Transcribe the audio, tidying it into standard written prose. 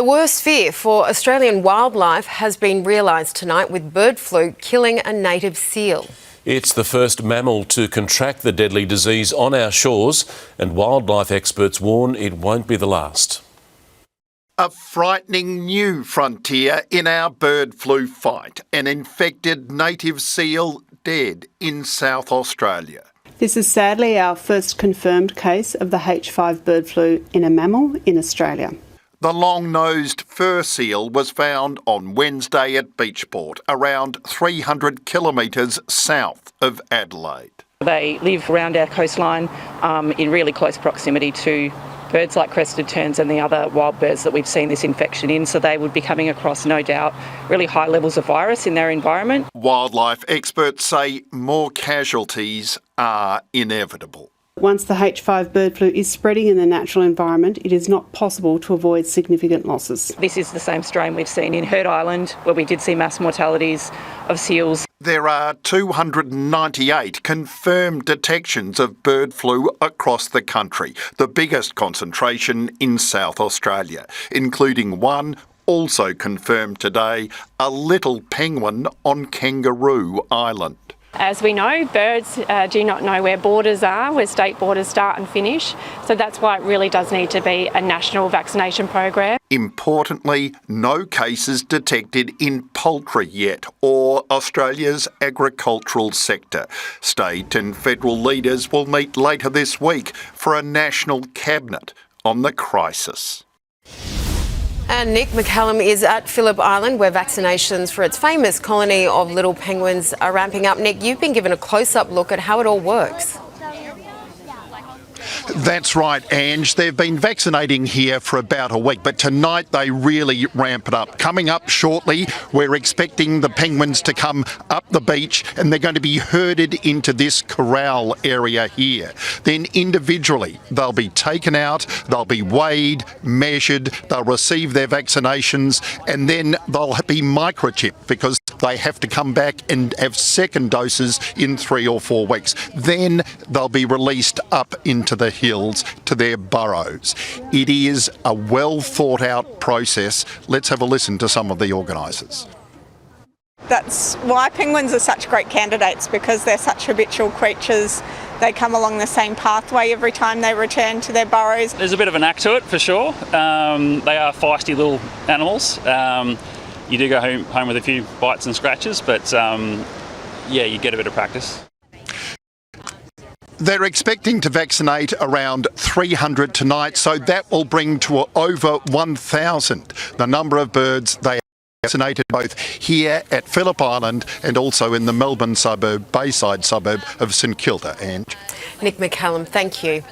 The worst fear for Australian wildlife has been realised tonight with bird flu killing a native seal. It's the first mammal to contract the deadly disease on our shores, and wildlife experts warn it won't be the last. A frightening new frontier in our bird flu fight. An infected native seal dead in South Australia. This is sadly our first confirmed case of the H5 bird flu in a mammal in Australia. The long-nosed fur seal was found on Wednesday at Beachport, around 300 kilometres south of Adelaide. They live around our coastline in really close proximity to birds like crested terns and the other wild birds that we've seen this infection in, so they would be coming across, no doubt, really high levels of virus in their environment. Wildlife experts say more casualties are inevitable. Once the H5 bird flu is spreading in the natural environment, it is not possible to avoid significant losses. This is the same strain we've seen in Heard Island, where we did see mass mortalities of seals. There are 298 confirmed detections of bird flu across the country, the biggest concentration in South Australia, including one also confirmed today, a little penguin on Kangaroo Island. As we know, birds do not know where borders are, where state borders start and finish, so that's why it really does need to be a national vaccination program. Importantly, no cases detected in poultry yet or Australia's agricultural sector. State and federal leaders will meet later this week for a national cabinet on the crisis. And Nick McCallum is at Phillip Island, where vaccinations for its famous colony of little penguins are ramping up. Nick, you've been given a close-up look at how it all works. That's right, Ange. They've been vaccinating here for about a week, but tonight they really ramp it up. Coming up shortly, we're expecting the penguins to come up the beach and they're going to be herded into this corral area here. Then individually, they'll be taken out, they'll be weighed, measured, they'll receive their vaccinations, and then they'll be microchipped because they have to come back and have second doses in 3 or 4 weeks. Then they'll be released up into the hills to their burrows. It is a well thought out process. Let's have a listen to some of the organisers. That's why penguins are such great candidates, because they're such habitual creatures. They come along the same pathway every time they return to their burrows. There's a bit of a knack to it for sure. They are feisty little animals. You do go home with a few bites and scratches, but yeah, you get a bit of practice. They're expecting to vaccinate around 300 tonight, so that will bring to over 1,000 the number of birds they vaccinated both here at Phillip Island and also in the Melbourne suburb, Bayside suburb of St Kilda. And Nick McCallum, thank you.